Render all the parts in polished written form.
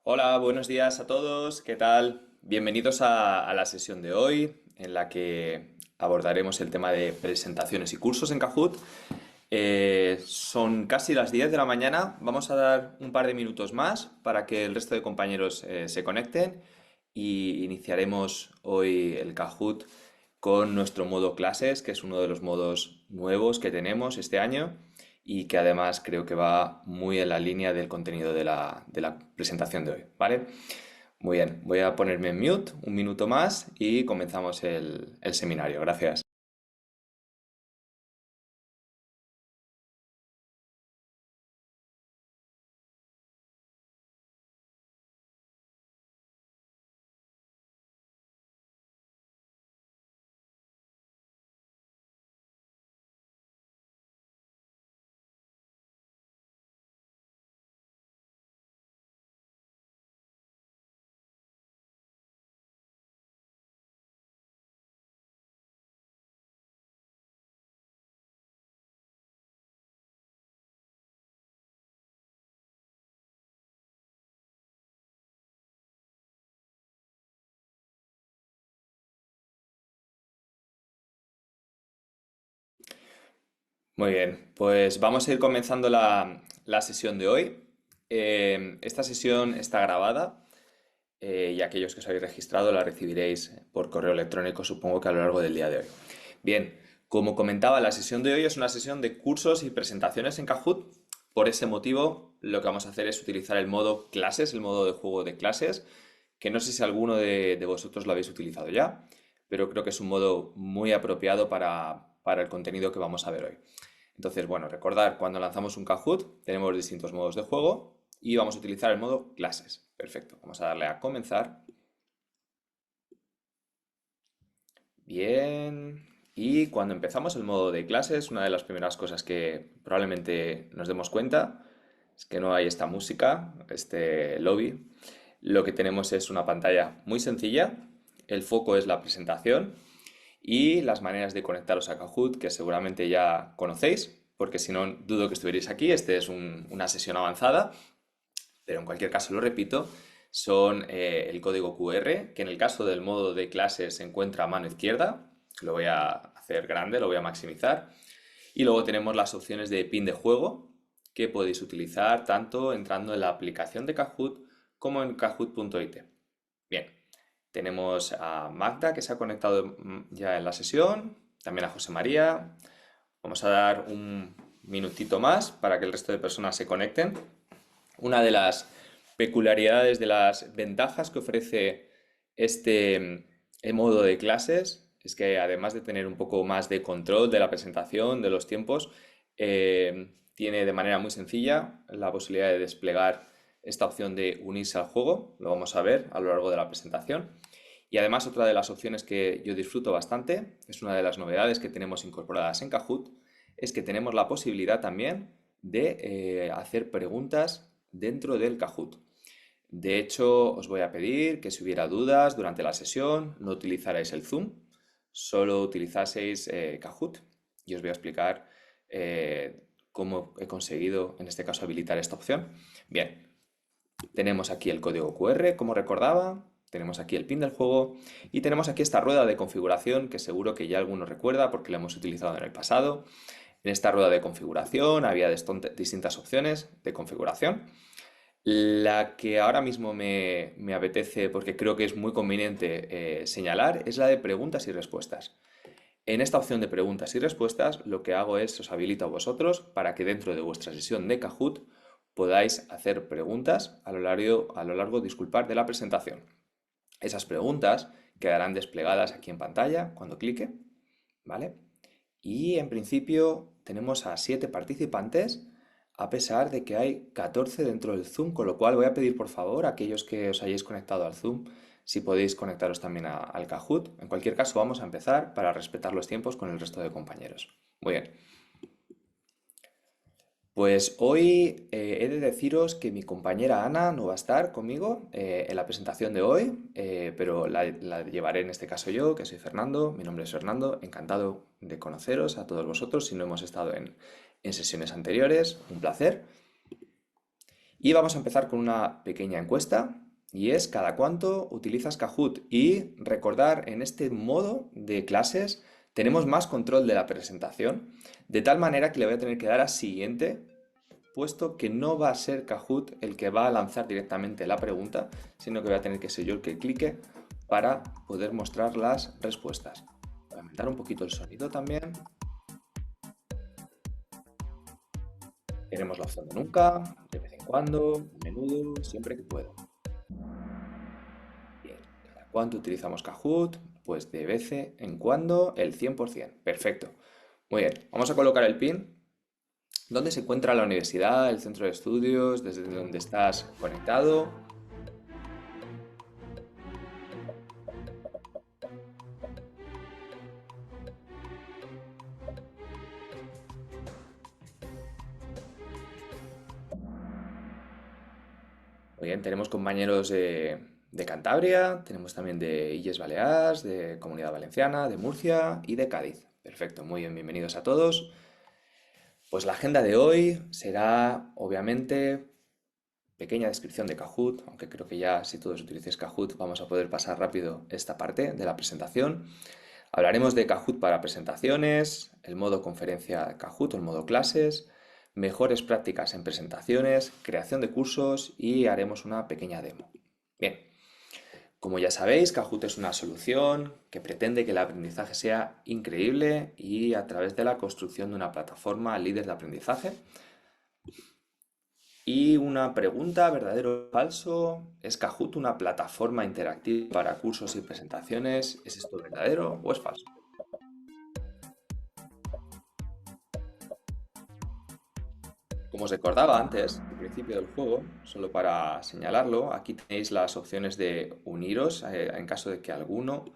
Hola, buenos días a todos, ¿qué tal? Bienvenidos a la sesión de hoy en la que abordaremos el tema de presentaciones y cursos en Kahoot. Son casi las 10 de la mañana, vamos a dar un par de minutos más para que el resto de compañeros se conecten y iniciaremos hoy el Kahoot con nuestro modo clases, que es uno de los modos nuevos que tenemos este año y que además creo que va muy en la línea del contenido de la presentación de hoy, ¿vale? Muy bien, voy a ponerme en mute un minuto más y comenzamos el seminario. Gracias. Muy bien, pues vamos a ir comenzando la sesión de hoy. Esta sesión está grabada y aquellos que os habéis registrado la recibiréis por correo electrónico, supongo que a lo largo del día de hoy. Bien, como comentaba, la sesión de hoy es una sesión de cursos y presentaciones en Kahoot. Por ese motivo, lo que vamos a hacer es utilizar el modo clases, el modo de juego de clases, que no sé si alguno de vosotros lo habéis utilizado ya, pero creo que es un modo muy apropiado para el contenido que vamos a ver hoy. Entonces, bueno, recordar, cuando lanzamos un Kahoot tenemos distintos modos de juego y vamos a utilizar el modo clases. Perfecto, vamos a darle a comenzar. Bien. Y cuando empezamos el modo de clases, una de las primeras cosas que probablemente nos demos cuenta es que no hay esta música, este lobby. Lo que tenemos es una pantalla muy sencilla. El foco es la presentación y las maneras de conectaros a Kahoot, que seguramente ya conocéis, porque si no, dudo que estuvierais aquí. Este es una sesión avanzada, pero en cualquier caso lo repito, son el código QR, que en el caso del modo de clase se encuentra a mano izquierda. Lo voy a hacer grande, lo voy a maximizar. Y luego tenemos las opciones de pin de juego, que podéis utilizar tanto entrando en la aplicación de Kahoot como en kahoot.it. Bien, tenemos a Magda que se ha conectado ya en la sesión, también a José María. Vamos a dar un minutito más para que el resto de personas se conecten. Una de las peculiaridades, de las ventajas que ofrece este modo de clases es que además de tener un poco más de control de la presentación, de los tiempos, tiene de manera muy sencilla la posibilidad de desplegar esta opción de unirse al juego. Lo vamos a ver a lo largo de la presentación. Y además otra de las opciones que yo disfruto bastante, es una de las novedades que tenemos incorporadas en Kahoot, es que tenemos la posibilidad también de hacer preguntas dentro del Kahoot. De hecho, os voy a pedir que si hubiera dudas durante la sesión, no utilizarais el Zoom, solo utilizaseis Kahoot. Y os voy a explicar cómo he conseguido, en este caso, habilitar esta opción. Bien, tenemos aquí el código QR, como recordaba, tenemos aquí el pin del juego y tenemos aquí esta rueda de configuración que seguro que ya alguno recuerda porque la hemos utilizado en el pasado. En esta rueda de configuración había distintas opciones de configuración. La que ahora mismo me apetece, porque creo que es muy conveniente señalar, es la de preguntas y respuestas. En esta opción de preguntas y respuestas, lo que hago es os habilito a vosotros para que dentro de vuestra sesión de Kahoot podáis hacer preguntas a lo largo, disculpad, de la presentación. Esas preguntas quedarán desplegadas aquí en pantalla cuando clique, ¿vale? Y en principio tenemos a 7 participantes, a pesar de que hay 14 dentro del Zoom, con lo cual voy a pedir por favor a aquellos que os hayáis conectado al Zoom, si podéis conectaros también al Kahoot. En cualquier caso, vamos a empezar para respetar los tiempos con el resto de compañeros. Muy bien. Pues hoy he de deciros que mi compañera Ana no va a estar conmigo en la presentación de hoy, pero la llevaré en este caso yo, que soy Fernando. Mi nombre es Fernando, encantado de conoceros a todos vosotros si no hemos estado en sesiones anteriores, un placer. Y vamos a empezar con una pequeña encuesta y es ¿cada cuánto utilizas Kahoot? Y recordar, en este modo de clases tenemos más control de la presentación, de tal manera que le voy a tener que dar a siguiente, puesto que no va a ser Kahoot el que va a lanzar directamente la pregunta, sino que voy a tener que ser yo el que clique para poder mostrar las respuestas. Voy a aumentar un poquito el sonido también. Tenemos la opción de nunca, de vez en cuando, a menudo, siempre que puedo. Bien, ¿cada cuánto utilizamos Kahoot? Pues de vez en cuando el 100%. Perfecto. Muy bien, vamos a colocar el pin. ¿Dónde se encuentra la universidad, el centro de estudios, desde donde estás conectado? Muy bien, tenemos compañeros de Cantabria, tenemos también de Illes Balears, de Comunidad Valenciana, de Murcia y de Cádiz. Perfecto, muy bien, bienvenidos a todos. Pues la agenda de hoy será, obviamente, pequeña descripción de Kahoot, aunque creo que ya si todos utilicéis Kahoot vamos a poder pasar rápido esta parte de la presentación. Hablaremos de Kahoot para presentaciones, el modo conferencia Kahoot, el modo clases, mejores prácticas en presentaciones, creación de cursos y haremos una pequeña demo. Bien, como ya sabéis, Kahoot es una solución que pretende que el aprendizaje sea increíble y a través de la construcción de una plataforma líder de aprendizaje. Y una pregunta, ¿verdadero o falso? ¿Es Kahoot una plataforma interactiva para cursos y presentaciones? ¿Es esto verdadero o es falso? Como os recordaba antes, al principio del juego, solo para señalarlo, aquí tenéis las opciones de uniros en caso de que alguno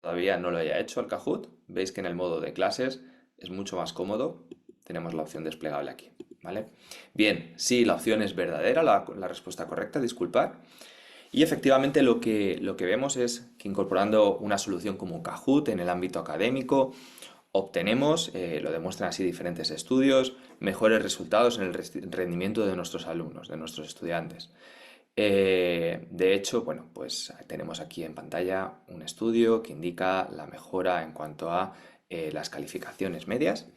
todavía no lo haya hecho al Kahoot. Veis que en el modo de clases es mucho más cómodo. Tenemos la opción desplegable aquí, ¿vale? Bien, sí, la opción es verdadera, la respuesta correcta, disculpad. Y efectivamente lo que vemos es que incorporando una solución como Kahoot en el ámbito académico, obtenemos, lo demuestran así diferentes estudios, mejores resultados en el rendimiento de nuestros alumnos, de nuestros estudiantes. De hecho, bueno, pues tenemos aquí en pantalla un estudio que indica la mejora en cuanto a las calificaciones medias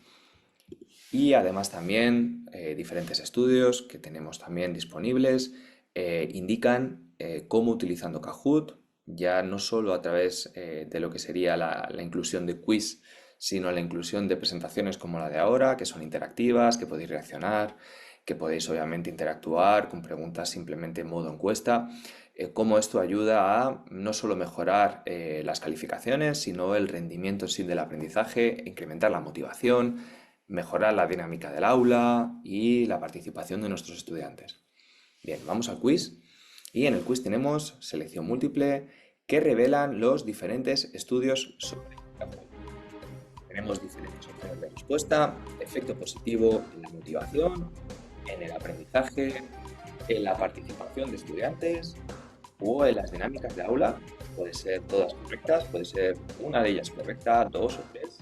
y además también diferentes estudios que tenemos también disponibles indican cómo utilizando Kahoot, ya no solo a través de lo que sería la inclusión de quiz, sino la inclusión de presentaciones como la de ahora, que son interactivas, que podéis reaccionar, que podéis obviamente interactuar con preguntas simplemente en modo encuesta, cómo esto ayuda a no solo mejorar las calificaciones, sino el rendimiento en sí del aprendizaje, incrementar la motivación, mejorar la dinámica del aula y la participación de nuestros estudiantes. Bien, vamos al quiz y en el quiz tenemos selección múltiple que revelan los diferentes estudios sobre Kahoot. Tenemos diferentes opciones de respuesta, efecto positivo en la motivación, en el aprendizaje, en la participación de estudiantes o en las dinámicas de aula. Puede ser todas correctas, puede ser una de ellas correcta, dos o tres.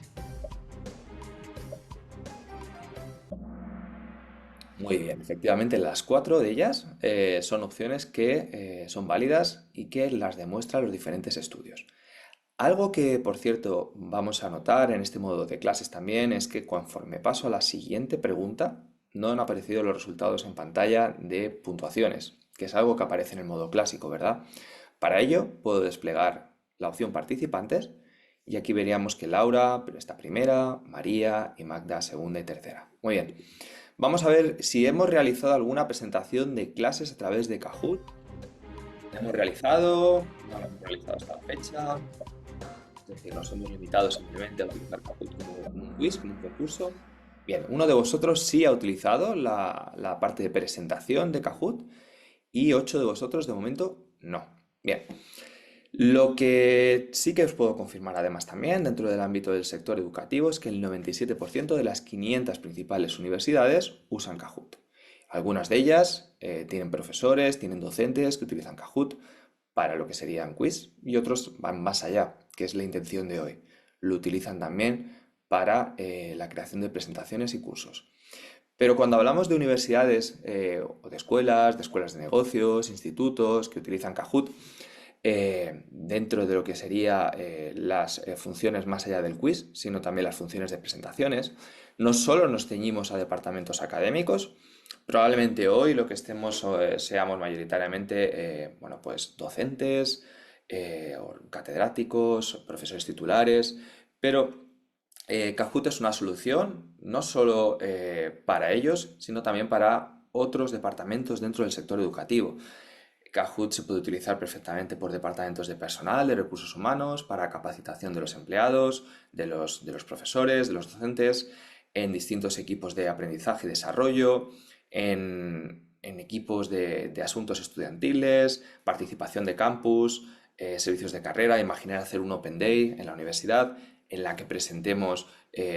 Muy bien, efectivamente las cuatro de ellas son opciones que son válidas y que las demuestran los diferentes estudios. Algo que, por cierto, vamos a notar en este modo de clases también es que conforme paso a la siguiente pregunta, no han aparecido los resultados en pantalla de puntuaciones, que es algo que aparece en el modo clásico, ¿verdad? Para ello, puedo desplegar la opción participantes y aquí veríamos que Laura está primera, María y Magda segunda y tercera. Muy bien. Vamos a ver si hemos realizado alguna presentación de clases a través de Kahoot. ¿La hemos realizado? ¿No la hemos realizado hasta la fecha? Es decir, nos hemos limitado simplemente a utilizar Kahoot como un quiz, como un concurso. Bien, uno de vosotros sí ha utilizado la parte de presentación de Kahoot y 8 de vosotros de momento no. Bien, lo que sí que os puedo confirmar además también dentro del ámbito del sector educativo es que el 97% de las 500 principales universidades usan Kahoot. Algunas de ellas tienen profesores, tienen docentes que utilizan Kahoot para lo que serían quiz y otros van más allá, que es la intención de hoy. Lo utilizan también para la creación de presentaciones y cursos. Pero cuando hablamos de universidades o de escuelas de negocios, institutos que utilizan Kahoot, dentro de lo que sería las funciones más allá del quiz, sino también las funciones de presentaciones, no solo nos ceñimos a departamentos académicos, probablemente hoy lo que estemos seamos mayoritariamente, bueno, pues docentes, o catedráticos, profesores titulares, pero Kahoot es una solución no solo para ellos, sino también para otros departamentos dentro del sector educativo. Kahoot se puede utilizar perfectamente por departamentos de personal, de recursos humanos, para capacitación de los empleados, de los profesores, de los docentes, en distintos equipos de aprendizaje y desarrollo, en equipos de asuntos estudiantiles, participación de campus, servicios de carrera. Imaginar hacer un Open Day en la universidad en la que presentemos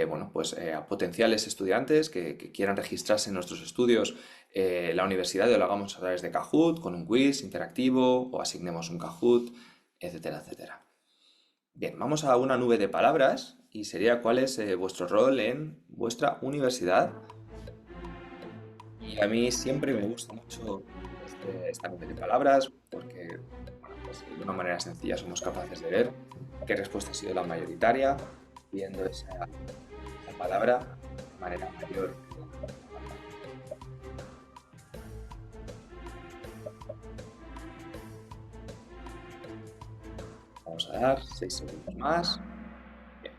bueno, pues, a potenciales estudiantes que quieran registrarse en nuestros estudios la universidad, y lo hagamos a través de Kahoot, con un quiz interactivo, o asignemos un Kahoot, etcétera, etcétera. Bien, vamos a una nube de palabras y sería cuál es vuestro rol en vuestra universidad. Y a mí siempre me gusta mucho esta nube de palabras porque, bueno, pues, de una manera sencilla somos capaces de ver qué respuesta ha sido la mayoritaria, viendo esa palabra de manera mayor. Vamos a dar 6 segundos más. Bien.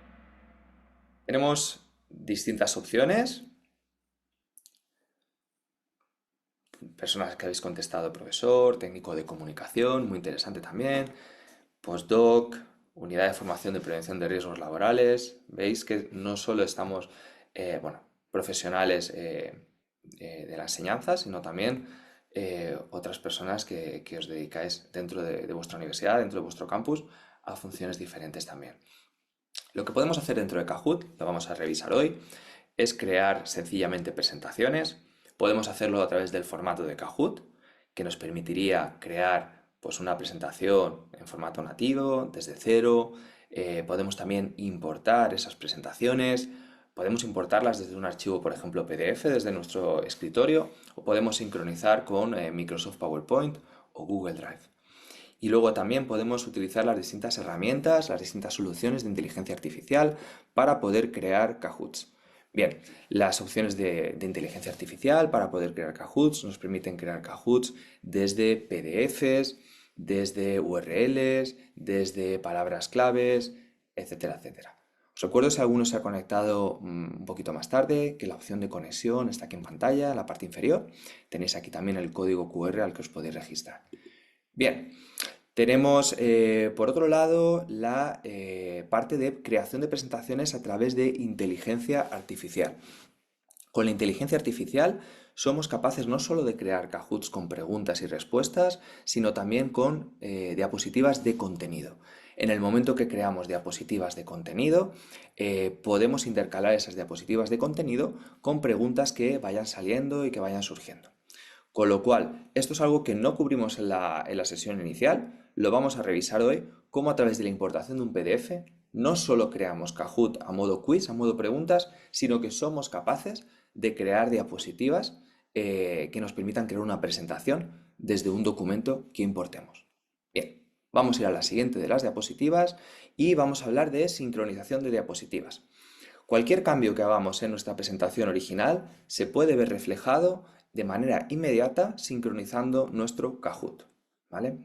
Tenemos distintas opciones. Personas que habéis contestado: profesor, técnico de comunicación, muy interesante también, postdoc, unidad de formación de prevención de riesgos laborales. Veis que no solo estamos, bueno, profesionales de la enseñanza, sino también otras personas que os dedicáis dentro de vuestra universidad, dentro de vuestro campus, a funciones diferentes también. Lo que podemos hacer dentro de Kahoot, lo vamos a revisar hoy, es crear sencillamente presentaciones. Podemos hacerlo a través del formato de Kahoot, que nos permitiría crear, pues, una presentación en formato nativo, desde cero. Podemos también importar esas presentaciones. Podemos importarlas desde un archivo, por ejemplo, PDF, desde nuestro escritorio, o podemos sincronizar con Microsoft PowerPoint o Google Drive. Y luego también podemos utilizar las distintas herramientas, las distintas soluciones de inteligencia artificial para poder crear Kahoots. Bien, las opciones de inteligencia artificial para poder crear Kahoots nos permiten crear Kahoots desde PDFs, desde URLs, desde palabras claves, etcétera, etcétera. Os recuerdo, si alguno se ha conectado un poquito más tarde, que la opción de conexión está aquí en pantalla, en la parte inferior. Tenéis aquí también el código QR al que os podéis registrar. Bien, tenemos por otro lado la parte de creación de presentaciones a través de inteligencia artificial. Con la inteligencia artificial somos capaces no solo de crear Kahoots con preguntas y respuestas, sino también con diapositivas de contenido. En el momento que creamos diapositivas de contenido, podemos intercalar esas diapositivas de contenido con preguntas que vayan saliendo y que vayan surgiendo. Con lo cual, esto es algo que no cubrimos en la sesión inicial, lo vamos a revisar hoy, cómo a través de la importación de un PDF no solo creamos Kahoot a modo quiz, a modo preguntas, sino que somos capaces de crear diapositivas que nos permitan crear una presentación desde un documento que importemos. Bien, vamos a ir a la siguiente de las diapositivas y vamos a hablar de sincronización de diapositivas. Cualquier cambio que hagamos en nuestra presentación original se puede ver reflejado de manera inmediata sincronizando nuestro Kahoot, ¿vale?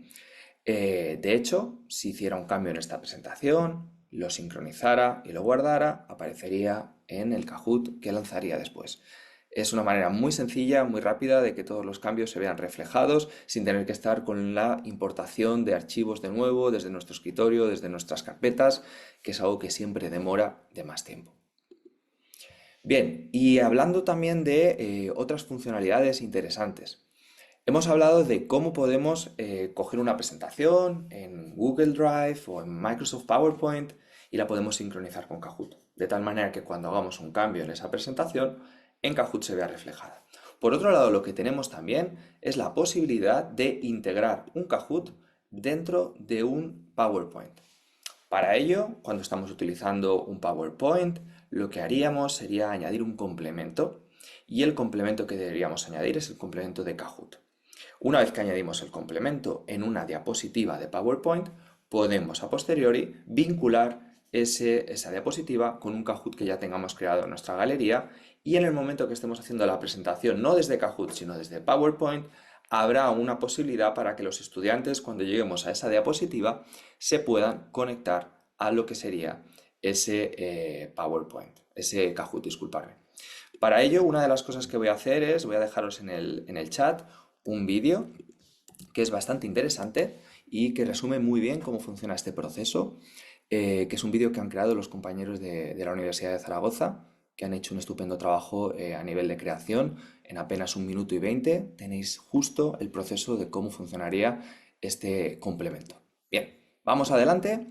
De hecho, si hiciera un cambio en esta presentación, lo sincronizara y lo guardara, aparecería en el Kahoot que lanzaría después. Es una manera muy sencilla, muy rápida, de que todos los cambios se vean reflejados sin tener que estar con la importación de archivos de nuevo desde nuestro escritorio, desde nuestras carpetas, que es algo que siempre demora de más tiempo. Bien, y hablando también de otras funcionalidades interesantes. Hemos hablado de cómo podemos coger una presentación en Google Drive o en Microsoft PowerPoint y la podemos sincronizar con Kahoot, de tal manera que cuando hagamos un cambio en esa presentación, en Kahoot se vea reflejada. Por otro lado, lo que tenemos también es la posibilidad de integrar un Kahoot dentro de un PowerPoint. Para ello, cuando estamos utilizando un PowerPoint, lo que haríamos sería añadir un complemento, y el complemento que deberíamos añadir es el complemento de Kahoot. Una vez que añadimos el complemento en una diapositiva de PowerPoint, podemos a posteriori vincular esa diapositiva con un Kahoot que ya tengamos creado en nuestra galería, y en el momento que estemos haciendo la presentación, no desde Kahoot, sino desde PowerPoint, habrá una posibilidad para que los estudiantes, cuando lleguemos a esa diapositiva, se puedan conectar a lo que sería ese PowerPoint, ese Kahoot, disculparme. Para ello, una de las cosas que voy a hacer es, voy a dejaros en el chat un vídeo que es bastante interesante y que resume muy bien cómo funciona este proceso, que es un vídeo que han creado los compañeros de la Universidad de Zaragoza, que han hecho un estupendo trabajo a nivel de creación. En apenas 1 minuto y 20 tenéis justo el proceso de cómo funcionaría este complemento. Bien, vamos adelante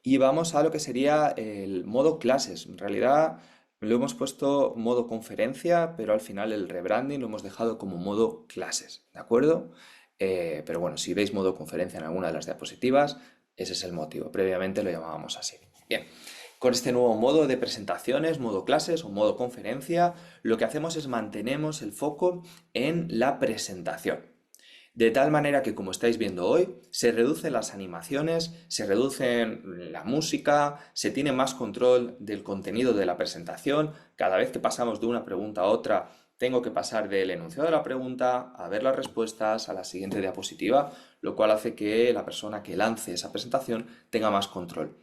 y vamos a lo que sería el modo clases. En realidad lo hemos puesto modo conferencia, pero al final el rebranding lo hemos dejado como modo clases, ¿de acuerdo? Pero bueno, si veis modo conferencia en alguna de las diapositivas, ese es el motivo. Previamente lo llamábamos así. Bien, con este nuevo modo de presentaciones, modo clases o modo conferencia, lo que hacemos es mantenemos el foco en la presentación. De tal manera que, como estáis viendo hoy, se reducen las animaciones, se reduce la música, se tiene más control del contenido de la presentación. Cada vez que pasamos de una pregunta a otra, tengo que pasar del enunciado de la pregunta a ver las respuestas a la siguiente diapositiva, lo cual hace que la persona que lance esa presentación tenga más control.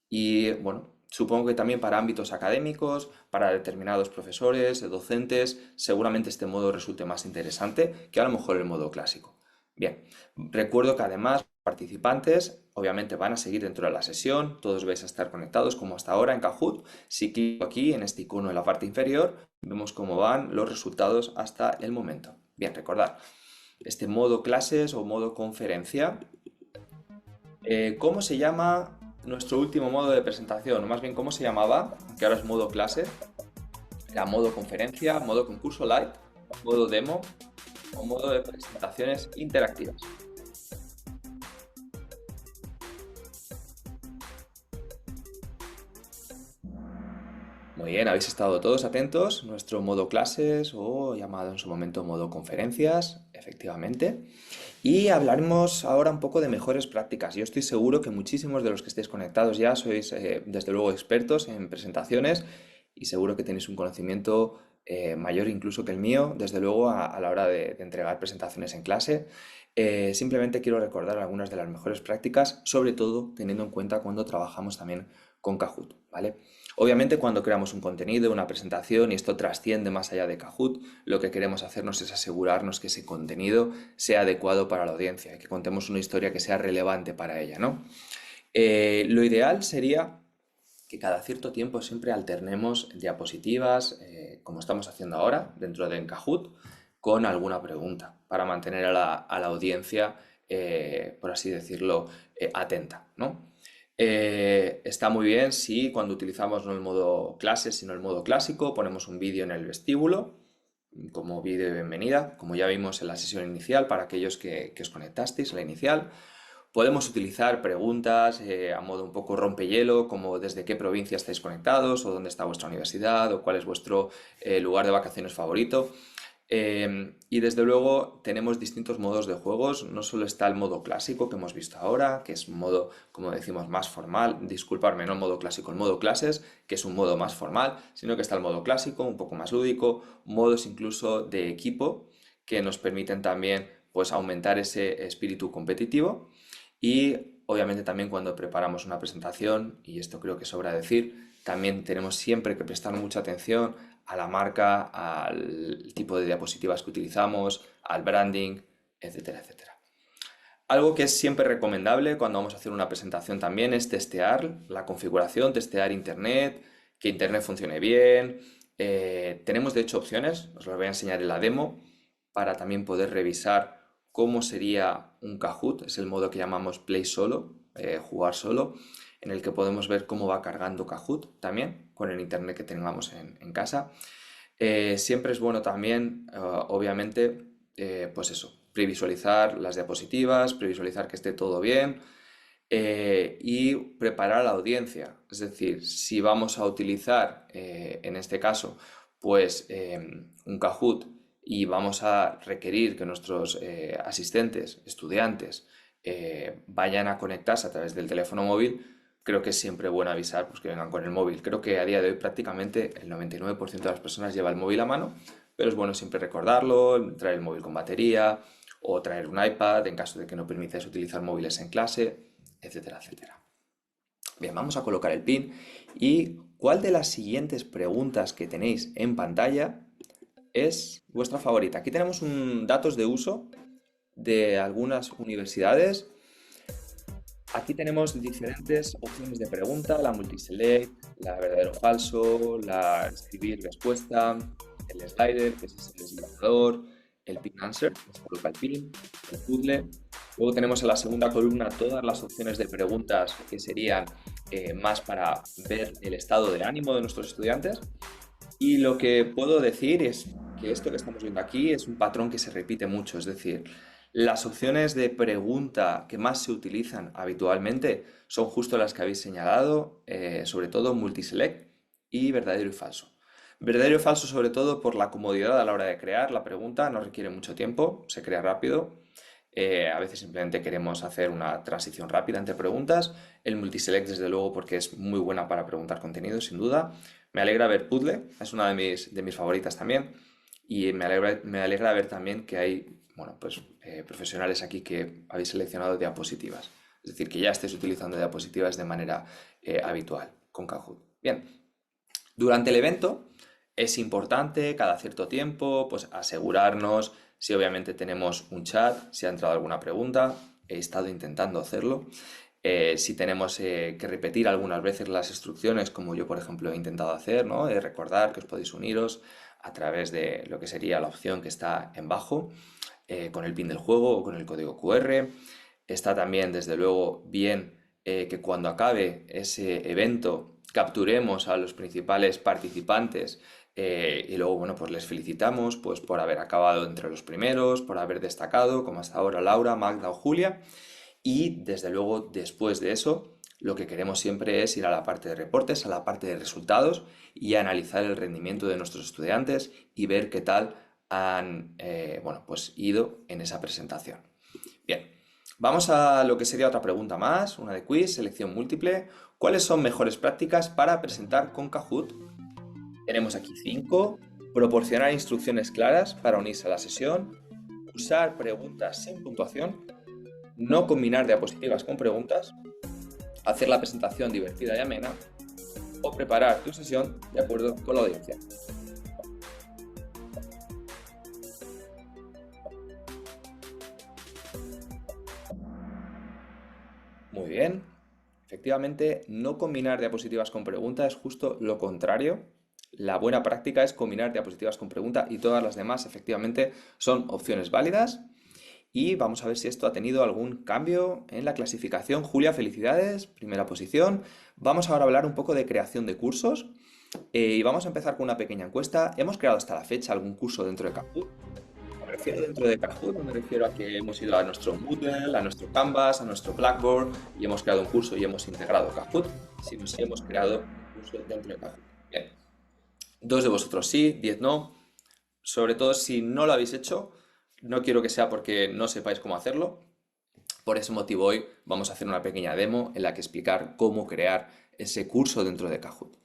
Y bueno, supongo que también para ámbitos académicos, para determinados profesores, docentes, seguramente este modo resulte más interesante que a lo mejor el modo clásico. Bien, recuerdo que además los participantes obviamente van a seguir dentro de la sesión, todos vais a estar conectados como hasta ahora en Kahoot. Si clico aquí en este icono en la parte inferior, vemos cómo van los resultados hasta el momento. Bien, recordad, este modo clases o modo conferencia, ¿cómo se llama nuestro último modo de presentación? O más bien, ¿cómo se llamaba? Que ahora es modo clase. Era modo conferencia, modo concurso live, modo demo o modo de presentaciones interactivas. Muy bien, habéis estado todos atentos. Nuestro modo clases o llamado en su momento modo conferencias, efectivamente. Y hablaremos ahora un poco de mejores prácticas. Yo estoy seguro que muchísimos de los que estéis conectados ya sois, desde luego, expertos en presentaciones y seguro que tenéis un conocimiento mayor incluso que el mío, desde luego, a la hora de entregar presentaciones en clase. Simplemente quiero recordar algunas de las mejores prácticas, sobre todo teniendo en cuenta cuando trabajamos también con Kahoot, ¿vale? Obviamente, cuando creamos un contenido, una presentación y esto trasciende más allá de Kahoot, lo que queremos hacernos es asegurarnos que ese contenido sea adecuado para la audiencia y que contemos una historia que sea relevante para ella, ¿no? Lo ideal sería que cada cierto tiempo siempre alternemos diapositivas, como estamos haciendo ahora, dentro de Kahoot, con alguna pregunta, para mantener a la audiencia, por así decirlo, atenta, ¿no? Está muy bien si cuando utilizamos no el modo clases, sino el modo clásico, ponemos un vídeo en el vestíbulo, como vídeo de bienvenida, como ya vimos en la sesión inicial, para aquellos que os conectasteis a la inicial. Podemos utilizar preguntas a modo un poco rompehielo, como desde qué provincia estáis conectados, o dónde está vuestra universidad, o cuál es vuestro lugar de vacaciones favorito. Y desde luego tenemos distintos modos de juegos. No solo está el modo clásico que hemos visto ahora, que es un modo, como decimos, más formal. Disculparme, no el modo clásico, el modo clases, que es un modo más formal, sino que está el modo clásico, un poco más lúdico, modos incluso de equipo, que nos permiten también, pues, aumentar ese espíritu competitivo. Y obviamente también cuando preparamos una presentación, y esto creo que sobra decir, también tenemos siempre que prestar mucha atención a la marca, al tipo de diapositivas que utilizamos, al branding, etcétera, etcétera. Algo que es siempre recomendable cuando vamos a hacer una presentación también es testear la configuración, testear Internet, que Internet funcione bien. Tenemos de hecho opciones, os las voy a enseñar en la demo, para también poder revisar cómo sería un Kahoot, es el modo que llamamos Play Solo, jugar solo, en el que podemos ver cómo va cargando Kahoot también con el internet que tengamos en casa. Siempre es bueno también, obviamente, pues eso, previsualizar las diapositivas, previsualizar que esté todo bien y preparar a la audiencia. Es decir, si vamos a utilizar, en este caso, pues un Kahoot y vamos a requerir que nuestros asistentes, estudiantes, vayan a conectarse a través del teléfono móvil, creo que es siempre bueno avisar pues, que vengan con el móvil. Creo que a día de hoy prácticamente el 99% de las personas lleva el móvil a mano, pero es bueno siempre recordarlo, traer el móvil con batería o traer un iPad en caso de que no permitáis utilizar móviles en clase, etcétera, etcétera. Bien, vamos a colocar el pin y ¿cuál de las siguientes preguntas que tenéis en pantalla es vuestra favorita? Aquí tenemos datos de uso de algunas universidades. Aquí tenemos diferentes opciones de pregunta, la multiselect, la verdadero o falso, la escribir respuesta, el slider, que es el desglossador, el pin answer, que se coloca el pin, el puzzle. Luego tenemos en la segunda columna todas las opciones de preguntas que serían más para ver el estado de ánimo de nuestros estudiantes. Y lo que puedo decir es que esto que estamos viendo aquí es un patrón que se repite mucho, es decir, las opciones de pregunta que más se utilizan habitualmente son justo las que habéis señalado, sobre todo multiselect y verdadero y falso. Verdadero y falso sobre todo por la comodidad a la hora de crear la pregunta, no requiere mucho tiempo, se crea rápido. A veces simplemente queremos hacer una transición rápida entre preguntas. El multiselect, desde luego, porque es muy buena para preguntar contenido, sin duda. Me alegra ver Puzzle, es una de mis favoritas también. Y me alegra ver también que hay, bueno, pues, profesionales aquí que habéis seleccionado diapositivas. Es decir, que ya estéis utilizando diapositivas de manera habitual con Kahoot. Bien, durante el evento es importante cada cierto tiempo pues asegurarnos si obviamente tenemos un chat, si ha entrado alguna pregunta, he estado intentando hacerlo. Si tenemos que repetir algunas veces las instrucciones, como yo por ejemplo he intentado hacer, ¿no? Recordar que os podéis uniros a través de lo que sería la opción que está en bajo, con el pin del juego o con el código QR. Está también, desde luego, bien que cuando acabe ese evento capturemos a los principales participantes y luego, bueno, pues les felicitamos pues, por haber acabado entre los primeros, por haber destacado, como hasta ahora Laura, Magda o Julia. Y, desde luego, después de eso, lo que queremos siempre es ir a la parte de reportes, a la parte de resultados y analizar el rendimiento de nuestros estudiantes y ver qué tal han bueno, pues ido en esa presentación. Bien, vamos a lo que sería otra pregunta más, una de quiz, selección múltiple. ¿Cuáles son mejores prácticas para presentar con Kahoot? Tenemos aquí 5. Proporcionar instrucciones claras para unirse a la sesión. Usar preguntas sin puntuación. No combinar diapositivas con preguntas. Hacer la presentación divertida y amena. O preparar tu sesión de acuerdo con la audiencia. Muy bien. Efectivamente, no combinar diapositivas con pregunta es justo lo contrario. La buena práctica es combinar diapositivas con pregunta y todas las demás efectivamente son opciones válidas. Y vamos a ver si esto ha tenido algún cambio en la clasificación. Julia, felicidades, primera posición. Vamos ahora a hablar un poco de creación de cursos. Y vamos a empezar con una pequeña encuesta. ¿Hemos creado hasta la fecha algún curso dentro de Kahoot? Me refiero dentro de Kahoot, me refiero a que hemos ido a nuestro Moodle, a nuestro Canvas, a nuestro Blackboard y hemos creado un curso y hemos integrado Kahoot. Si no, sí hemos creado un curso dentro de Kahoot. Bien. 2 de vosotros sí, 10 no. Sobre todo si no lo habéis hecho, no quiero que sea porque no sepáis cómo hacerlo. Por ese motivo hoy vamos a hacer una pequeña demo en la que explicar cómo crear ese curso dentro de Kahoot.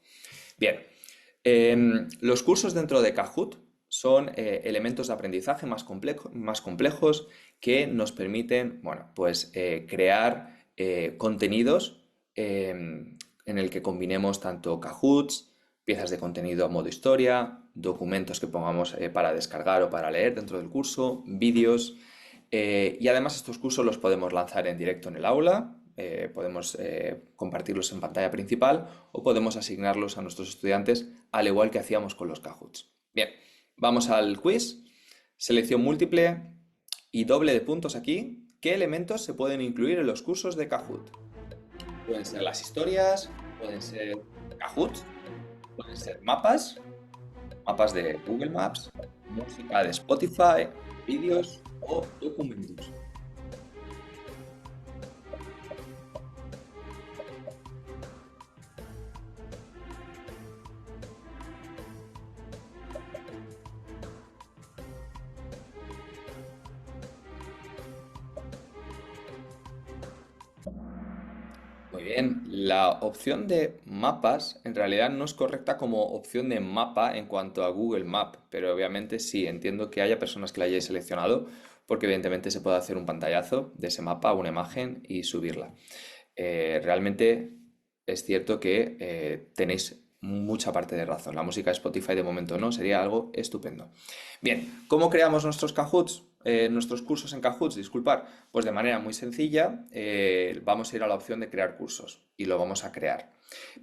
Bien, los cursos dentro de Kahoot son elementos de aprendizaje más complejos que nos permiten, bueno, pues crear contenidos en el que combinemos tanto Kahoots, piezas de contenido a modo historia, documentos que pongamos para descargar o para leer dentro del curso, vídeos. Y además estos cursos los podemos lanzar en directo en el aula, podemos compartirlos en pantalla principal o podemos asignarlos a nuestros estudiantes al igual que hacíamos con los Kahoots. Bien, vamos al quiz, selección múltiple y doble de puntos aquí. ¿Qué elementos se pueden incluir en los cursos de Kahoot? Pueden ser las historias, pueden ser Kahoots, pueden ser mapas, mapas de Google Maps, música de Spotify, vídeos o documentos. Muy bien, la opción de mapas en realidad no es correcta como opción de mapa en cuanto a Google Map, pero obviamente sí, entiendo que haya personas que la hayáis seleccionado porque evidentemente se puede hacer un pantallazo de ese mapa, una imagen y subirla. Realmente es cierto que tenéis mucha parte de razón. La música de Spotify de momento no, sería algo estupendo. Bien, ¿cómo creamos nuestros Kahoots? Nuestros cursos en Kahoots, disculpar. Pues de manera muy sencilla, vamos a ir a la opción de crear cursos y lo vamos a crear.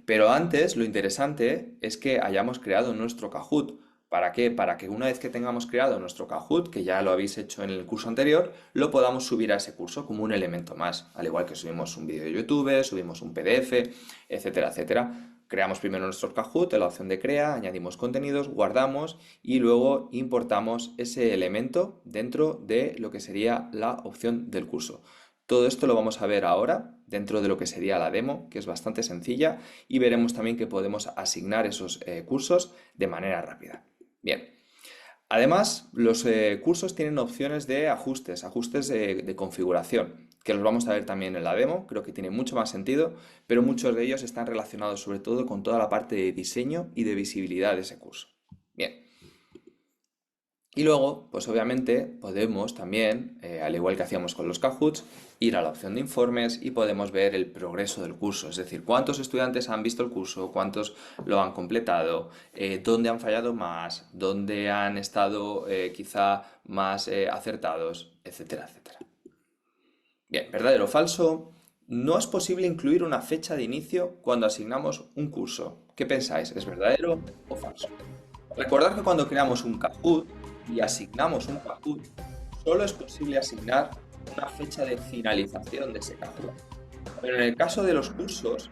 Pero antes, lo interesante es que hayamos creado nuestro Kahoot. ¿Para qué? Para que una vez que tengamos creado nuestro Kahoot, que ya lo habéis hecho en el curso anterior, lo podamos subir a ese curso como un elemento más. Al igual que subimos un vídeo de YouTube, subimos un PDF, etcétera, etcétera. Creamos primero nuestro Kahoot en la opción de crea, añadimos contenidos, guardamos y luego importamos ese elemento dentro de lo que sería la opción del curso. Todo esto lo vamos a ver ahora dentro de lo que sería la demo, que es bastante sencilla, y veremos también que podemos asignar esos cursos de manera rápida. Bien, además los cursos tienen opciones de ajustes, ajustes de configuración, que los vamos a ver también en la demo, creo que tiene mucho más sentido, pero muchos de ellos están relacionados sobre todo con toda la parte de diseño y de visibilidad de ese curso. Bien. Y luego, pues obviamente podemos también, al igual que hacíamos con los Kahoots, ir a la opción de informes y podemos ver el progreso del curso, es decir, cuántos estudiantes han visto el curso, cuántos lo han completado, dónde han fallado más, dónde han estado quizá más acertados, etcétera, etcétera. Bien, verdadero o falso. No es posible incluir una fecha de inicio cuando asignamos un curso. ¿Qué pensáis? ¿Es verdadero o falso? Recordad que cuando creamos un Kahoot y asignamos un Kahoot, solo es posible asignar una fecha de finalización de ese Kahoot. Pero en el caso de los cursos,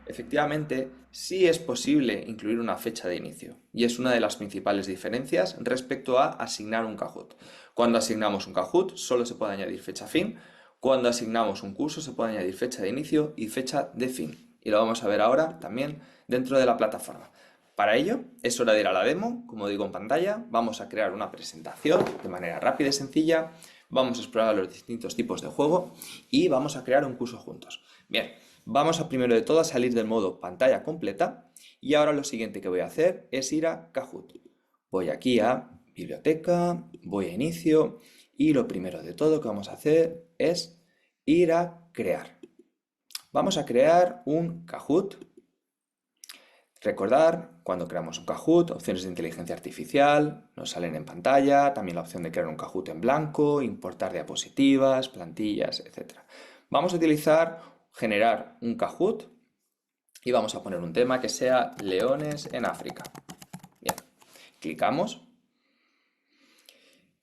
efectivamente, sí es posible incluir una fecha de inicio. Y es una de las principales diferencias respecto a asignar un Kahoot. Cuando asignamos un Kahoot, solo se puede añadir fecha fin. Cuando asignamos un curso, se puede añadir fecha de inicio y fecha de fin. Y lo vamos a ver ahora también dentro de la plataforma. Para ello, es hora de ir a la demo, como digo en pantalla, vamos a crear una presentación de manera rápida y sencilla, vamos a explorar los distintos tipos de juego y vamos a crear un curso juntos. Bien, vamos a primero de todo a salir del modo pantalla completa y ahora lo siguiente que voy a hacer es ir a Kahoot. Voy aquí a biblioteca, voy a inicio y lo primero de todo que vamos a hacer es ir a crear. Vamos a crear un Kahoot. Recordar, cuando creamos un Kahoot, opciones de inteligencia artificial, nos salen en pantalla, también la opción de crear un Kahoot en blanco, importar diapositivas, plantillas, etc. Vamos a utilizar generar un Kahoot y vamos a poner un tema que sea leones en África. Bien, clicamos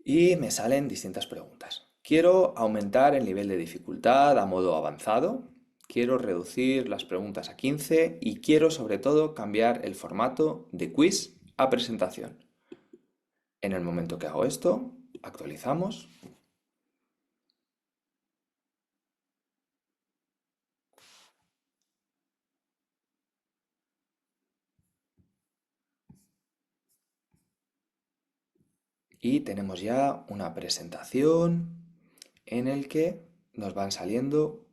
y me salen distintas preguntas. Quiero aumentar el nivel de dificultad a modo avanzado, quiero reducir las preguntas a 15 y quiero sobre todo cambiar el formato de quiz a presentación. En el momento que hago esto, actualizamos. Y tenemos ya una presentación en el que nos van saliendo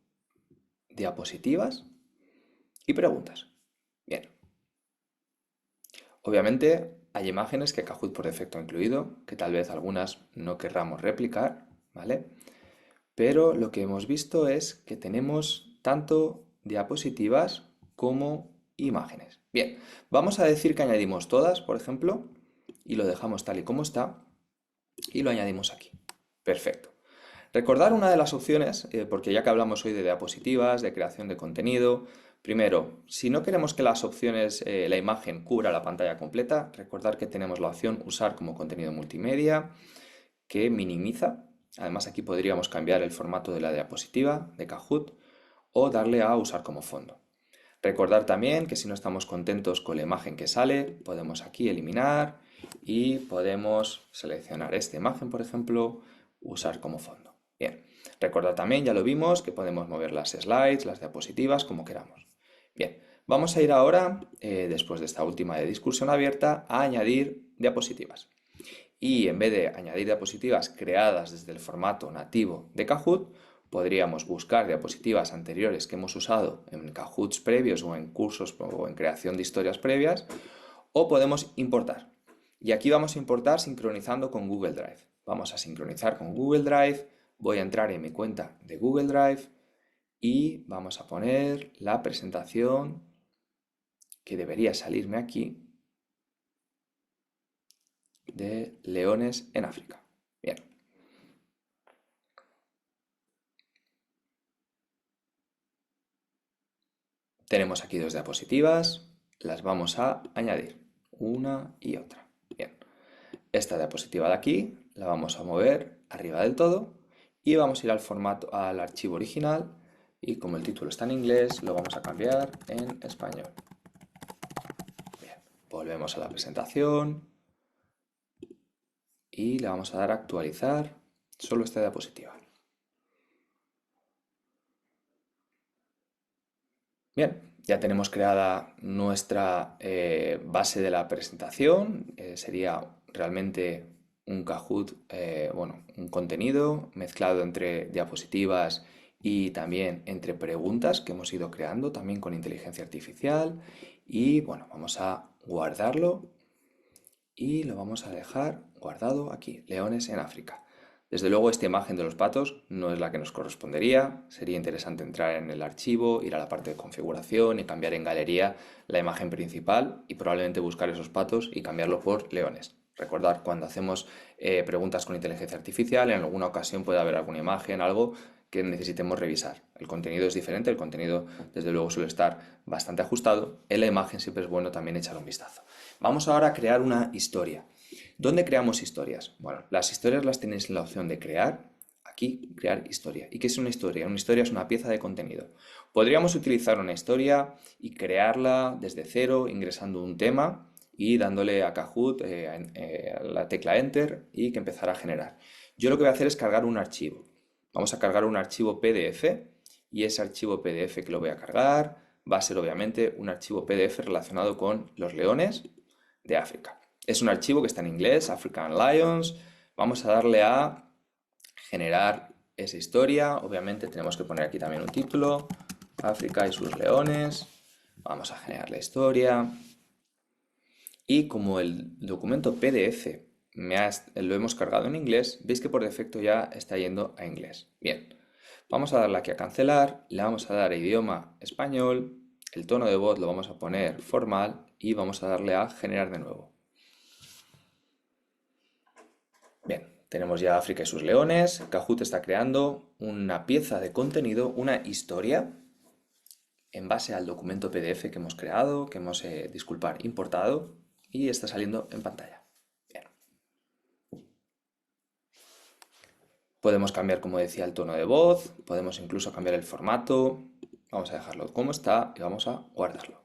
diapositivas y preguntas. Bien, obviamente hay imágenes que Kahoot por defecto ha incluido, que tal vez algunas no querramos replicar, ¿vale? Pero lo que hemos visto es que tenemos tanto diapositivas como imágenes. Bien, vamos a decir que añadimos todas, por ejemplo, y lo dejamos tal y como está, y lo añadimos aquí. Perfecto. Recordar una de las opciones, porque ya que hablamos hoy de diapositivas, de creación de contenido, primero, si no queremos que las opciones, la imagen cubra la pantalla completa, recordar que tenemos la opción usar como contenido multimedia, que minimiza. Además aquí podríamos cambiar el formato de la diapositiva de Kahoot o darle a usar como fondo. Recordar también que si no estamos contentos con la imagen que sale, podemos aquí eliminar y podemos seleccionar esta imagen, por ejemplo, usar como fondo. Bien, recordar también, ya lo vimos, que podemos mover las slides, las diapositivas, como queramos. Bien, vamos a ir ahora, después de esta última de discusión abierta, a añadir diapositivas. Y en vez de añadir diapositivas creadas desde el formato nativo de Kahoot, podríamos buscar diapositivas anteriores que hemos usado en Kahoots previos o en cursos o en creación de historias previas, o podemos importar. Y aquí vamos a importar sincronizando con Google Drive. Vamos a sincronizar con Google Drive, voy a entrar en mi cuenta de Google Drive y vamos a poner la presentación que debería salirme aquí de leones en África. Bien. Tenemos aquí dos diapositivas, las vamos a añadir, una y otra. Bien. Esta diapositiva de aquí la vamos a mover arriba del todo y vamos a ir al formato, al archivo original, y como el título está en inglés, lo vamos a cambiar en español. Bien. Volvemos a la presentación y le vamos a dar a actualizar solo esta diapositiva. Bien, ya tenemos creada nuestra base de la presentación. Sería realmente un Kahoot, bueno, un contenido mezclado entre diapositivas y también entre preguntas que hemos ido creando también con inteligencia artificial. Y bueno, vamos a guardarlo y lo vamos a dejar guardado aquí, leones en África. Desde luego esta imagen de los patos no es la que nos correspondería, sería interesante entrar en el archivo, ir a la parte de configuración y cambiar en galería la imagen principal y probablemente buscar esos patos y cambiarlo por leones. Recordar, cuando hacemos preguntas con inteligencia artificial, en alguna ocasión puede haber alguna imagen, algo que necesitemos revisar. El contenido es diferente, el contenido desde luego suele estar bastante ajustado. En la imagen siempre es bueno también echar un vistazo. Vamos ahora a crear una historia. ¿Dónde creamos historias? Bueno, las historias las tenéis en la opción de crear, aquí, crear historia. ¿Y qué es una historia? Una historia es una pieza de contenido. Podríamos utilizar una historia y crearla desde cero, ingresando un tema y dándole a Kahoot la tecla Enter y que empezara a generar. Yo lo que voy a hacer es cargar un archivo. Vamos a cargar un archivo PDF y ese archivo PDF que lo voy a cargar va a ser obviamente un archivo PDF relacionado con los leones de África. Es un archivo que está en inglés, African Lions. Vamos a darle a generar esa historia. Obviamente tenemos que poner aquí también un título, África y sus leones. Vamos a generar la historia. Y como el documento PDF lo hemos cargado en inglés, veis que por defecto ya está yendo a inglés. Bien, vamos a darle aquí a cancelar, le vamos a dar a idioma español, el tono de voz lo vamos a poner formal y vamos a darle a generar de nuevo. Bien, tenemos ya África y sus leones. Kahoot está creando una pieza de contenido, una historia, en base al documento PDF que hemos creado, que hemos, importado, y está saliendo en pantalla. Bien. Podemos cambiar, como decía, el tono de voz, podemos incluso cambiar el formato. Vamos a dejarlo como está y vamos a guardarlo.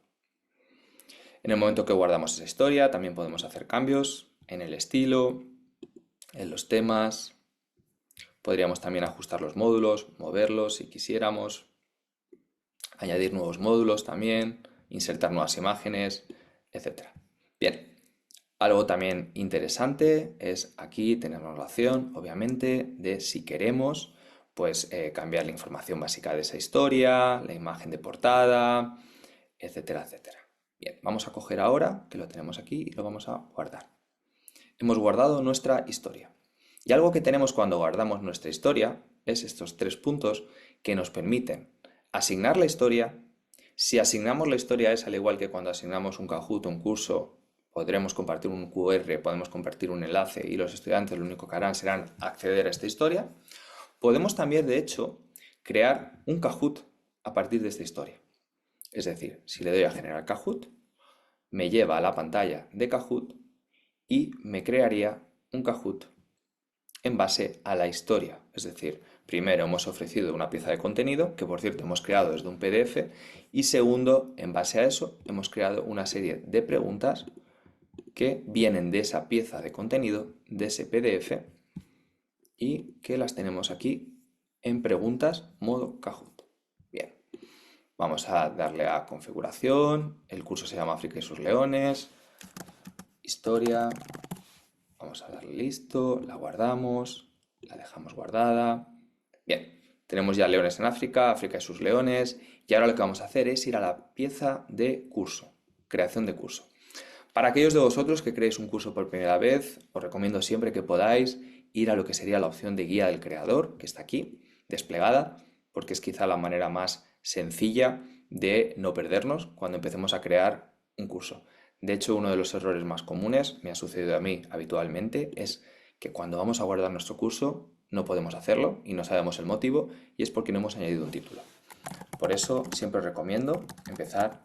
En el momento que guardamos esa historia, también podemos hacer cambios en el estilo, en los temas. Podríamos también ajustar los módulos, moverlos si quisiéramos, añadir nuevos módulos también, insertar nuevas imágenes, etc. Bien, algo también interesante es aquí tenemos la opción, obviamente, de si queremos, pues cambiar la información básica de esa historia, la imagen de portada, etcétera, etcétera. Bien, vamos a coger ahora, que lo tenemos aquí, y lo vamos a guardar. Hemos guardado nuestra historia. Y algo que tenemos cuando guardamos nuestra historia es estos tres puntos que nos permiten asignar la historia. Si asignamos la historia es al igual que cuando asignamos un Kahoot, un curso, podremos compartir un QR, podemos compartir un enlace y los estudiantes lo único que harán serán acceder a esta historia. Podemos también, de hecho, crear un Kahoot a partir de esta historia. Es decir, si le doy a generar Kahoot, me lleva a la pantalla de Kahoot y me crearía un Kahoot en base a la historia. Es decir, primero hemos ofrecido una pieza de contenido, que por cierto hemos creado desde un PDF, y segundo, en base a eso, hemos creado una serie de preguntas que vienen de esa pieza de contenido, de ese PDF, y que las tenemos aquí en preguntas modo Kahoot. Bien, vamos a darle a configuración, el curso se llama África y sus leones, historia, vamos a darle listo, la guardamos, la dejamos guardada. Bien, Tenemos ya leones en África, África y sus leones, y ahora lo que vamos a hacer es ir a la pieza de curso, creación de curso. Para aquellos de vosotros que creéis un curso por primera vez, os recomiendo siempre que podáis ir a lo que sería la opción de guía del creador, que está aquí, desplegada, porque es quizá la manera más sencilla de no perdernos cuando empecemos a crear un curso. De hecho, uno de los errores más comunes, me ha sucedido a mí habitualmente, es que cuando vamos a guardar nuestro curso no podemos hacerlo y no sabemos el motivo, y es porque no hemos añadido un título. Por eso siempre os recomiendo empezar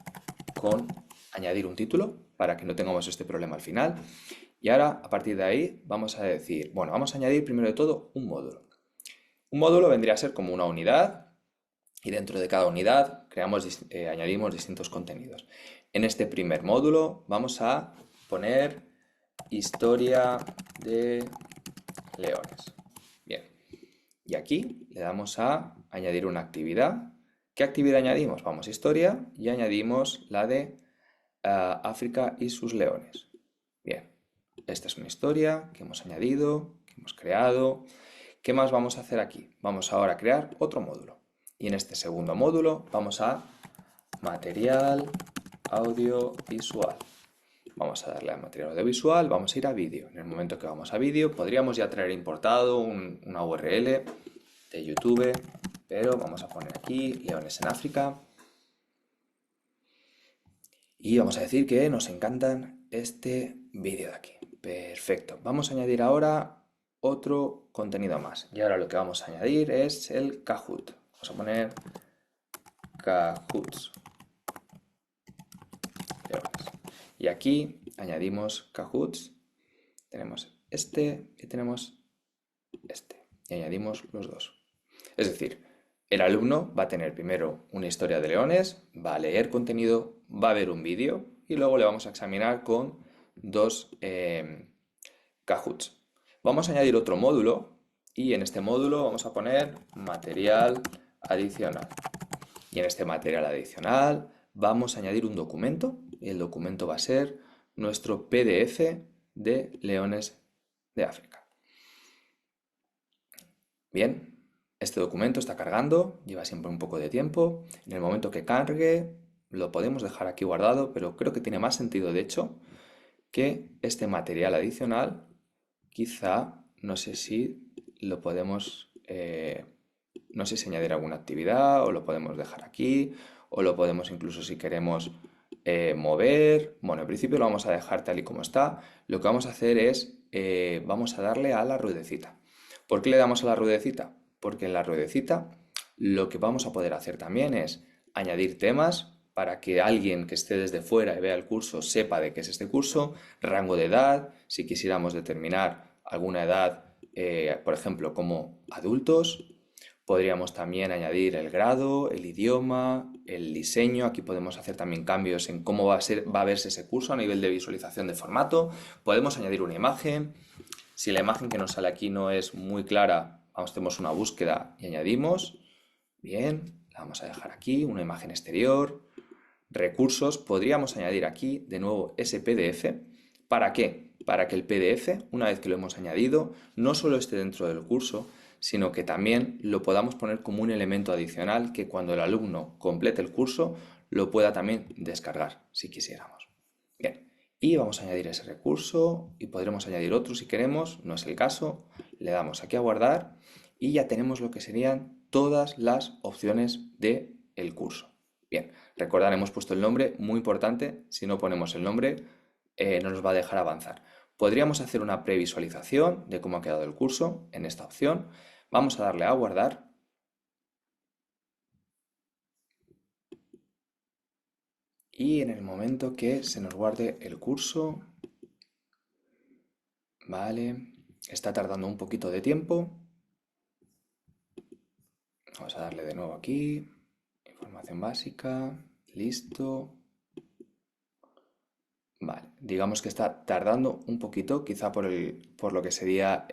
con añadir un título para que no tengamos este problema al final. Y ahora, a partir de ahí, vamos a decir, bueno, vamos a añadir primero de todo un módulo. Un módulo vendría a ser como una unidad y dentro de cada unidad añadimos distintos contenidos. En este primer módulo vamos a poner historia de leones. Bien, y aquí le damos a añadir una actividad. ¿Qué actividad añadimos? Vamos a historia y añadimos la de África y sus leones. Bien, esta es una historia que hemos añadido, que hemos creado. ¿Qué más vamos a hacer aquí? Vamos ahora a crear otro módulo. Y en este segundo módulo vamos a material audiovisual. Vamos a darle a material audiovisual, vamos a ir a vídeo. En el momento que vamos a vídeo, podríamos ya traer importado una URL de YouTube, pero vamos a poner aquí leones en África. Y vamos a decir que nos encantan este vídeo de aquí. Perfecto. Vamos a añadir ahora otro contenido más. Y ahora lo que vamos a añadir es el Kahoot. Vamos a poner Kahoots. Y aquí añadimos Kahoots. Tenemos este y tenemos este. Y añadimos los dos. Es decir, el alumno va a tener primero una historia de leones, va a leer contenido, va a ver un vídeo y luego le vamos a examinar con dos Kahoots. Vamos a añadir otro módulo y en este módulo vamos a poner material adicional. Y en este material adicional vamos a añadir un documento y el documento va a ser nuestro PDF de leones de África. Bien, este documento está cargando, lleva siempre un poco de tiempo. En el momento que cargue, lo podemos dejar aquí guardado, pero creo que tiene más sentido, de hecho, que este material adicional, quizá, no sé si lo podemos, no sé si añadir alguna actividad o lo podemos dejar aquí, o lo podemos incluso si queremos mover. Bueno, en principio lo vamos a dejar tal y como está. Lo que vamos a hacer es, vamos a darle a la ruedecita. ¿Por qué le damos a la ruedecita? Porque en la ruedecita lo que vamos a poder hacer también es añadir temas para que alguien que esté desde fuera y vea el curso sepa de qué es este curso, rango de edad, si quisiéramos determinar alguna edad, por ejemplo, como adultos. Podríamos también añadir el grado, el idioma, el diseño. Aquí podemos hacer también cambios en cómo va a verse ese curso a nivel de visualización de formato. Podemos añadir una imagen. Si la imagen que nos sale aquí no es muy clara, hacemos una búsqueda y añadimos. Bien, la vamos a dejar aquí, una imagen exterior. Recursos, podríamos añadir aquí de nuevo ese PDF. ¿Para qué? Para que el PDF, una vez que lo hemos añadido, no solo esté dentro del curso, sino que también lo podamos poner como un elemento adicional que cuando el alumno complete el curso lo pueda también descargar, si quisiéramos. Bien, y vamos a añadir ese recurso y podremos añadir otro si queremos, no es el caso. Le damos aquí a guardar y ya tenemos lo que serían todas las opciones del curso. Bien, recordad, hemos puesto el nombre, muy importante, si no ponemos el nombre no nos va a dejar avanzar. Podríamos hacer una previsualización de cómo ha quedado el curso en esta opción. Vamos a darle a guardar. Y en el momento que se nos guarde el curso, vale, está tardando un poquito de tiempo. Vamos a darle de nuevo aquí, información básica, listo. Vale, digamos que está tardando un poquito, quizá por lo que sería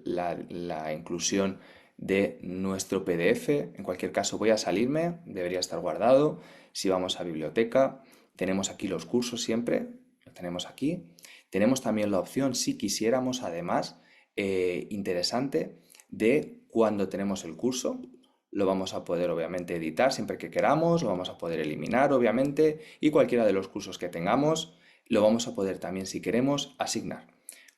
la inclusión de nuestro PDF. En cualquier caso, voy a salirme, debería estar guardado. Si vamos a biblioteca, tenemos aquí los cursos siempre, lo tenemos aquí. Tenemos también la opción, si quisiéramos, además, interesante, de cuando tenemos el curso, lo vamos a poder obviamente editar siempre que queramos, lo vamos a poder eliminar obviamente y cualquiera de los cursos que tengamos lo vamos a poder también si queremos asignar.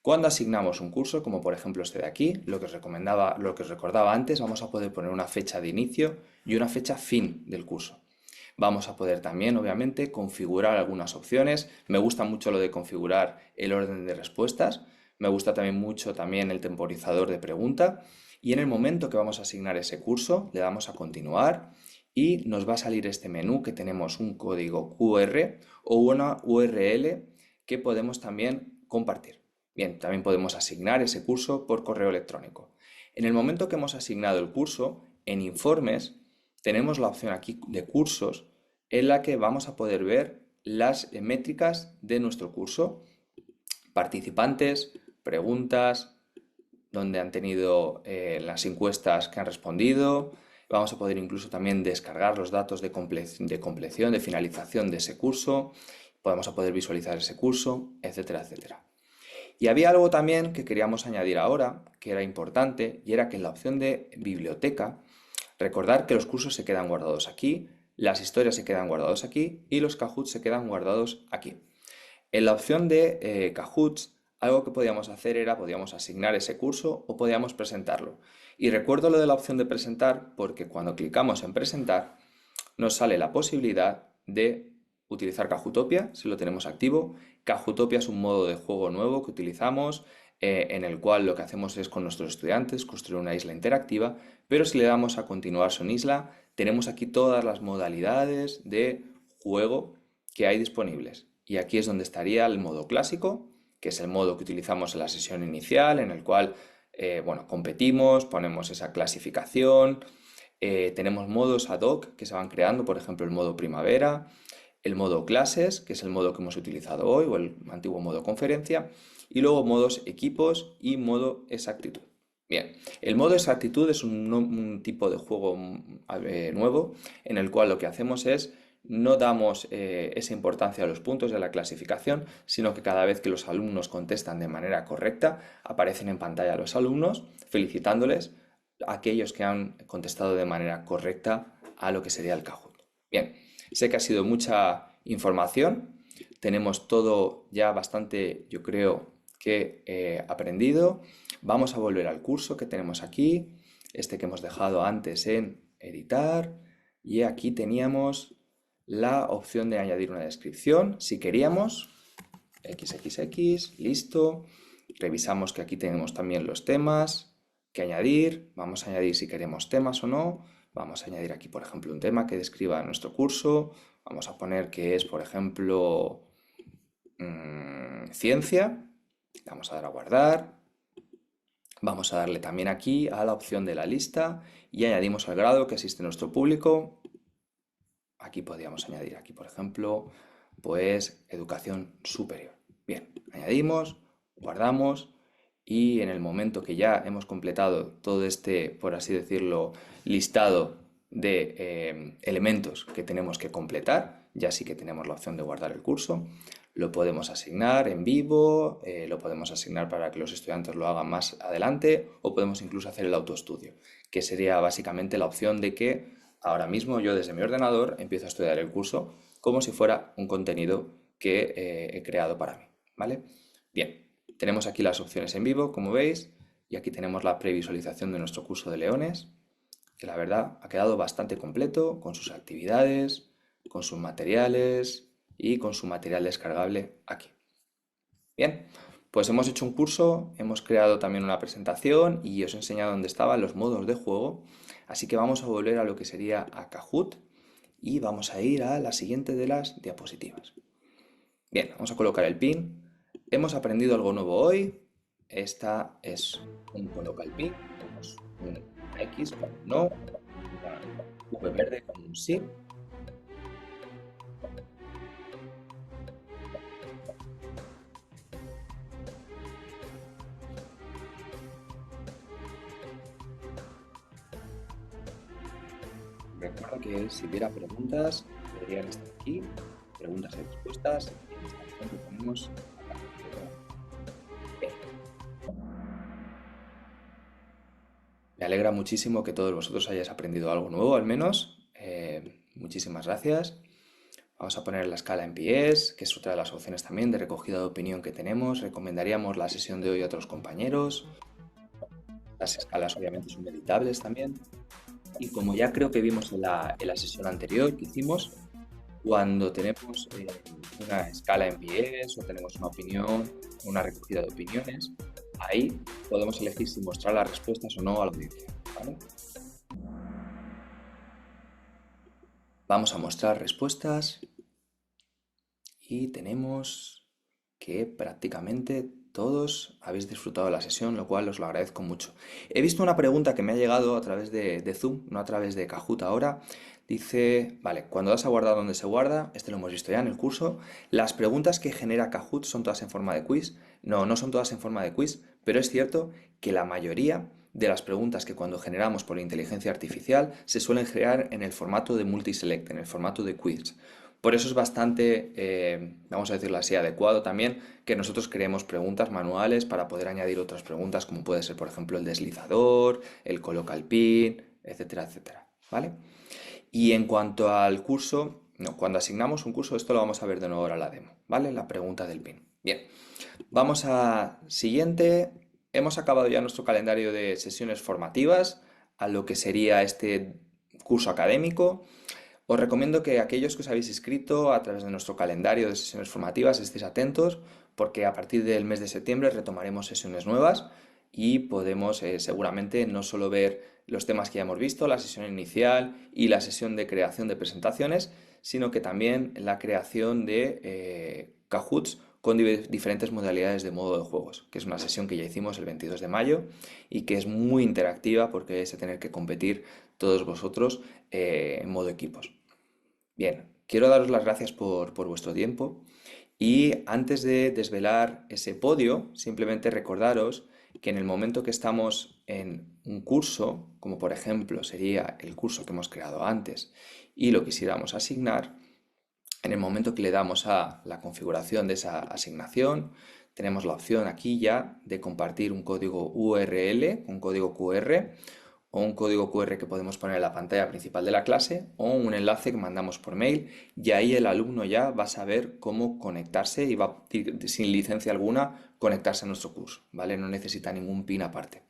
Cuando asignamos un curso, como por ejemplo este de aquí, lo que os recomendaba, lo que os recordaba antes, vamos a poder poner una fecha de inicio y una fecha fin del curso. Vamos a poder también, obviamente, configurar algunas opciones. Me gusta mucho lo de configurar el orden de respuestas. Me gusta también mucho también el temporizador de pregunta. Y en el momento que vamos a asignar ese curso, le damos a continuar y nos va a salir este menú que tenemos un código QR o una URL que podemos también compartir. Bien, también podemos asignar ese curso por correo electrónico. En el momento que hemos asignado el curso, en informes tenemos la opción aquí de cursos en la que vamos a poder ver las métricas de nuestro curso, participantes, preguntas, donde han tenido las encuestas que han respondido. Vamos a poder incluso también descargar los datos de compleción, de finalización de ese curso. Podemos a poder visualizar ese curso, etcétera, etcétera. Y había algo también que queríamos añadir ahora, que era importante, y era que en la opción de biblioteca, recordar que los cursos se quedan guardados aquí, las historias se quedan guardados aquí y los Kahoots se quedan guardados aquí. En la opción de Kahoots, algo que podíamos hacer era, podíamos asignar ese curso o podíamos presentarlo. Y recuerdo lo de la opción de presentar porque cuando clicamos en presentar, nos sale la posibilidad de utilizar Kahootopia, si lo tenemos activo. Kahootopia es un modo de juego nuevo que utilizamos, en el cual lo que hacemos es con nuestros estudiantes construir una isla interactiva, pero si le damos a continuar su isla, tenemos aquí todas las modalidades de juego que hay disponibles. Y aquí es donde estaría el modo clásico, que es el modo que utilizamos en la sesión inicial, en el cual bueno, competimos, ponemos esa clasificación, tenemos modos ad hoc que se van creando, por ejemplo el modo primavera, el modo clases, que es el modo que hemos utilizado hoy, o el antiguo modo conferencia, y luego modos equipos y modo exactitud. Bien, el modo exactitud es un tipo de juego nuevo en el cual lo que hacemos es no damos esa importancia a los puntos de la clasificación, sino que cada vez que los alumnos contestan de manera correcta, aparecen en pantalla los alumnos felicitándoles a aquellos que han contestado de manera correcta a lo que sería el Kahoot. Bien, sé que ha sido mucha información, tenemos todo ya bastante, yo creo que aprendido. Vamos a volver al curso que tenemos aquí, este que hemos dejado antes en editar, y aquí teníamos la opción de añadir una descripción, si queríamos, XXX, listo. Revisamos que aquí tenemos también los temas que añadir, vamos a añadir si queremos temas o no, vamos a añadir aquí por ejemplo un tema que describa nuestro curso, vamos a poner que es por ejemplo ciencia, vamos a dar a guardar, vamos a darle también aquí a la opción de la lista y añadimos el grado que asiste nuestro público. Aquí podríamos añadir aquí por ejemplo pues educación superior. Bien, añadimos, guardamos y en el momento que ya hemos completado todo este, por así decirlo, listado de elementos que tenemos que completar, ya sí que tenemos la opción de guardar el curso, lo podemos asignar en vivo, lo podemos asignar para que los estudiantes lo hagan más adelante o podemos incluso hacer el autoestudio, que sería básicamente la opción de que ahora mismo yo desde mi ordenador empiezo a estudiar el curso como si fuera un contenido que he creado para mí, ¿vale? Bien, tenemos aquí las opciones en vivo, como veis, y aquí tenemos la previsualización de nuestro curso de leones, que la verdad ha quedado bastante completo con sus actividades, con sus materiales y con su material descargable aquí. Bien, pues hemos hecho un curso, hemos creado también una presentación y os he enseñado dónde estaban los modos de juego, así que vamos a volver a lo que sería a Kahoot y vamos a ir a la siguiente de las diapositivas. Bien, vamos a colocar el pin. Hemos aprendido algo nuevo hoy. Esta es un coloca el pin. Tenemos un X con un no, una V verde con un sí. Recuerda que si hubiera preguntas, deberían estar aquí. Preguntas y respuestas. En esta opción que ponemos acá. Bien. Me alegro alegra muchísimo que todos vosotros hayáis aprendido algo nuevo, al menos. Muchísimas gracias. Vamos a poner la escala NPS, que es otra de las opciones también de recogida de opinión que tenemos. Recomendaríamos la sesión de hoy a otros compañeros. Las escalas obviamente son editables también. Y como ya creo que vimos en la sesión anterior que hicimos, cuando tenemos una escala NPS o tenemos una opinión, una recogida de opiniones, ahí podemos elegir si mostrar las respuestas o no a la audiencia, ¿vale? Vamos a mostrar respuestas y tenemos que prácticamente todos habéis disfrutado de la sesión, lo cual os lo agradezco mucho. He visto una pregunta que me ha llegado a través de Zoom, no a través de Kahoot ahora. Dice, vale, cuando das a guardar donde se guarda, este lo hemos visto ya en el curso, las preguntas que genera Kahoot son todas en forma de quiz. No, no son todas en forma de quiz, pero es cierto que la mayoría de las preguntas que cuando generamos por inteligencia artificial se suelen crear en el formato de multiselect, en el formato de quiz. Por eso es bastante, vamos a decirlo así, adecuado también que nosotros creemos preguntas manuales para poder añadir otras preguntas como puede ser, por ejemplo, el deslizador, el coloca el pin, etcétera, etcétera, ¿vale? Y en cuanto al curso, no, cuando asignamos un curso, esto lo vamos a ver de nuevo ahora en la demo, ¿vale? La pregunta del pin. Bien, vamos a siguiente. Hemos acabado ya nuestro calendario de sesiones formativas a lo que sería este curso académico. Os recomiendo que aquellos que os habéis inscrito a través de nuestro calendario de sesiones formativas estéis atentos porque a partir del mes de septiembre retomaremos sesiones nuevas y podemos seguramente no solo ver los temas que ya hemos visto, la sesión inicial y la sesión de creación de presentaciones, sino que también la creación de Kahoots con diferentes modalidades de modo de juegos, que es una sesión que ya hicimos el 22 de mayo y que es muy interactiva porque vais a tener que competir todos vosotros en modo equipos. Bien, quiero daros las gracias por vuestro tiempo y antes de desvelar ese podio, simplemente recordaros que en el momento que estamos en un curso, como por ejemplo sería el curso que hemos creado antes y lo quisiéramos asignar, en el momento que le damos a la configuración de esa asignación, tenemos la opción aquí ya de compartir un código URL, un código QR o un código QR que podemos poner en la pantalla principal de la clase o un enlace que mandamos por mail y ahí el alumno ya va a saber cómo conectarse y va sin licencia alguna conectarse a nuestro curso, ¿vale? No necesita ningún pin aparte,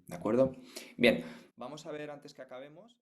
¿de acuerdo? Bien, vamos a ver antes que acabemos.